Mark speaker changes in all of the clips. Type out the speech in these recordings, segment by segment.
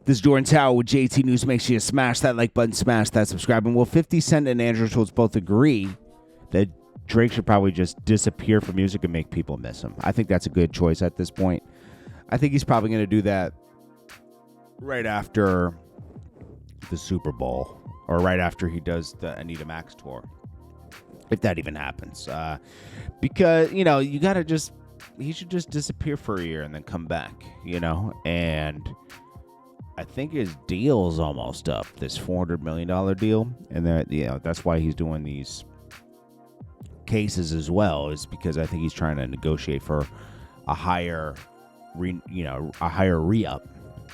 Speaker 1: This is Jordan Tower with JT News. Make sure you smash that like button, smash that subscribe. And will 50 Cent and Andrew Schultz both agree that Drake should probably just disappear from music and make people miss him? I think that's a good choice at this point. I think he's probably going to do that right after the Super Bowl or right after he does the Anita Max tour, if that even happens. Because, you know, you got to just, he should just disappear for a year and then come back, you know, and I think his deal's almost up, this $400 million deal. And that, you know, that's why he's doing these cases as well, is because I think he's trying to negotiate for a higher, re-up.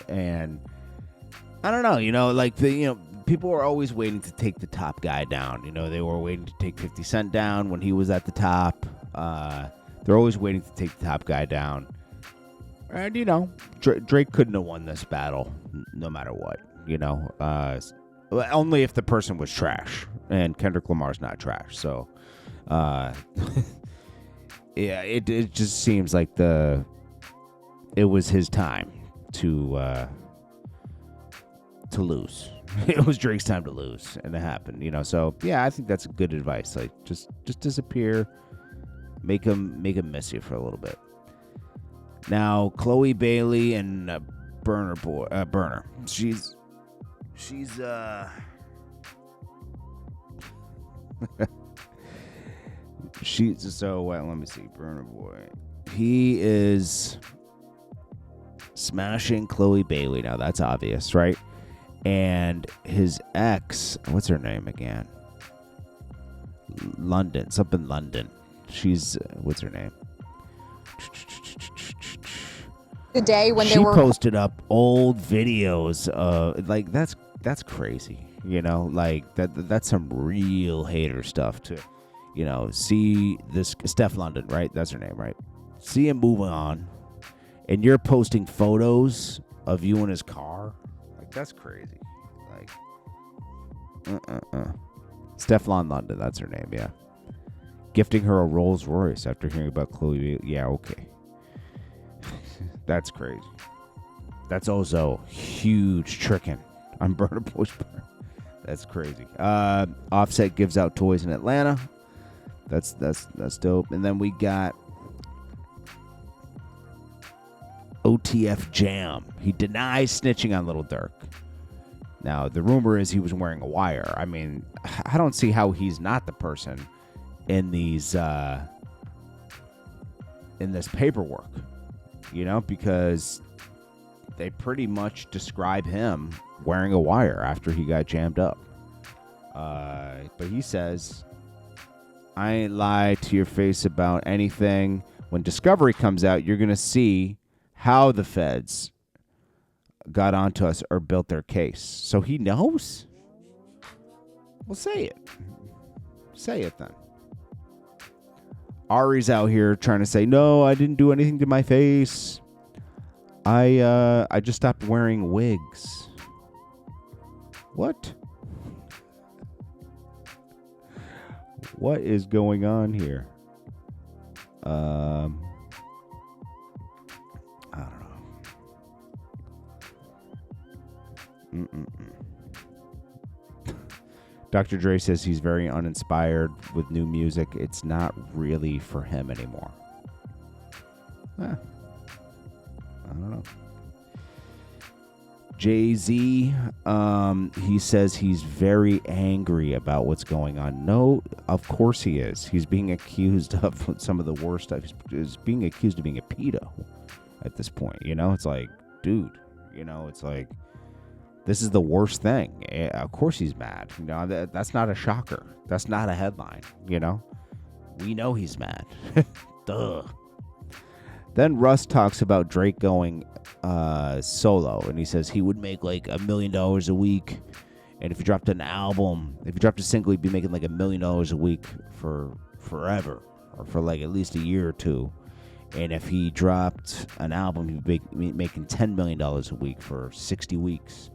Speaker 1: And I don't know, you know, like people are always waiting to take the top guy down. You know, they were waiting to take 50 Cent down when he was at the top. They're always waiting to take the top guy down. And, you know, Drake couldn't have won this battle no matter what, you know. Only if the person was trash. And Kendrick Lamar's not trash. So, yeah, it just seems like it was his time to lose. It was Drake's time to lose, and it happened, you know. So, yeah, I think that's good advice. Like, just disappear, make him miss you for a little bit. Now, Chloe Bailey and Burner. She's so let me see. Burner Boy. He is smashing Chloe Bailey now. That's obvious, right? And his ex, what's her name again? London. She's what's her name?
Speaker 2: The day when
Speaker 1: she posted up old videos like that's crazy, you know, like that's some real hater stuff to, you know, see this Steph London, right? That's her name, right? See him moving on and you're posting photos of you in his car. Like, that's crazy. Like Stefflon London, that's her name, yeah. Gifting her a Rolls Royce after hearing about Chloe. Yeah, okay. That's crazy. That's also huge tricking on Burna Boy's part. That's crazy. Offset gives out toys in Atlanta. That's dope. And then we got OTF Jam. He denies snitching on Lil Durk. Now, the rumor is he was wearing a wire. I mean, I don't see how he's not the person in these in this paperwork, you know, because they pretty much describe him wearing a wire after he got jammed up. But he says, I ain't lied to your face about anything. When Discovery comes out, you're going to see how the feds got onto us or built their case. So he knows? Well, say it. Say it then. Ari's out here trying to say, no, I didn't do anything to my face. I just stopped wearing wigs. What? What is going on here? I don't know. Dr. Dre says he's very uninspired with new music. It's not really for him anymore. I don't know. Jay-Z, he says he's very angry about what's going on. No, of course he is. He's being accused of some of the worst stuff. He's being accused of being a pedo at this point. You know, it's like, dude, you know, it's like, this is the worst thing. Of course he's mad. You know, that's not a shocker. That's not a headline, you know. We know he's mad. Duh. Then Russ talks about Drake going solo, and he says he would make like $1 million a week, and if he dropped an album, if he dropped a single, he'd be making like $1 million a week for forever, or for like at least a year or two. And if he dropped an album, he'd be making $10 million a week for 60 weeks.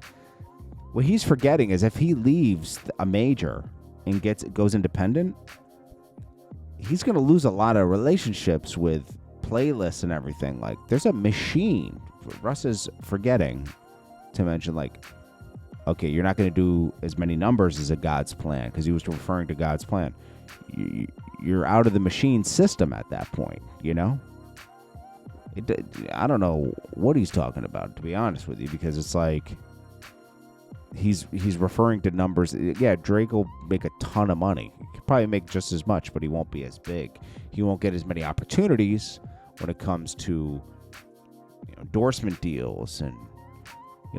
Speaker 1: What he's forgetting is if he leaves a major and goes independent, he's going to lose a lot of relationships with playlists and everything. Like, there's a machine. Russ is forgetting to mention, like, okay, you're not going to do as many numbers as a God's plan, because he was referring to God's plan. You're out of the machine system at that point, you know? I don't know what he's talking about, to be honest with you, because it's like he's referring to numbers. Yeah, Drake will make a ton of money. He could probably make just as much, but he won't be as big. He won't get as many opportunities when it comes to endorsement deals, and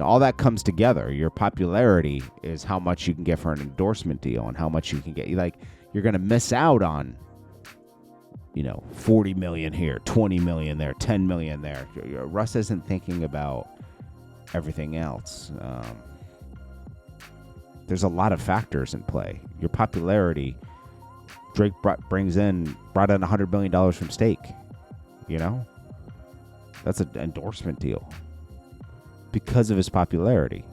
Speaker 1: all that comes together. Your popularity is how much you can get for an endorsement deal and how much you can get. Like, you're going to miss out on 40 million here, 20 million there, 10 million there. Russ isn't thinking about everything else. There's a lot of factors in play. Your popularity, Drake brought in $100 million from Stake. That's an endorsement deal because of his popularity.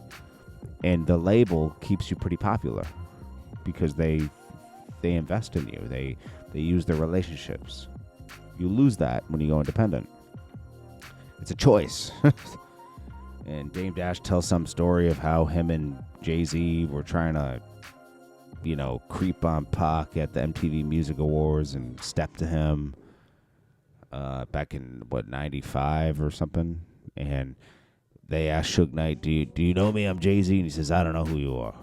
Speaker 1: And the label keeps you pretty popular because they invest in you. They use their relationships. You lose that when you go independent. It's a choice. And Dame Dash tells some story of how him and Jay-Z were trying to, creep on Pac at the MTV Music Awards and step to him back in, 95 or something. And they asked Suge Knight, do you know me? I'm Jay-Z. And he says, I don't know who you are.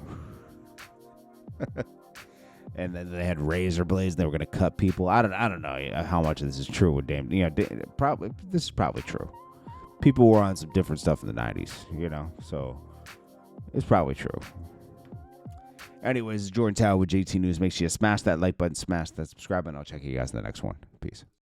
Speaker 1: And then they had razor blades and they were going to cut people. I don't know how much of this is true with Dame. Probably this is probably true. People were on some different stuff in the 90s, so it's probably true. Anyways, Jordan Tower with JT News. Make sure you smash that like button, smash that subscribe button. I'll check you guys in the next one. Peace.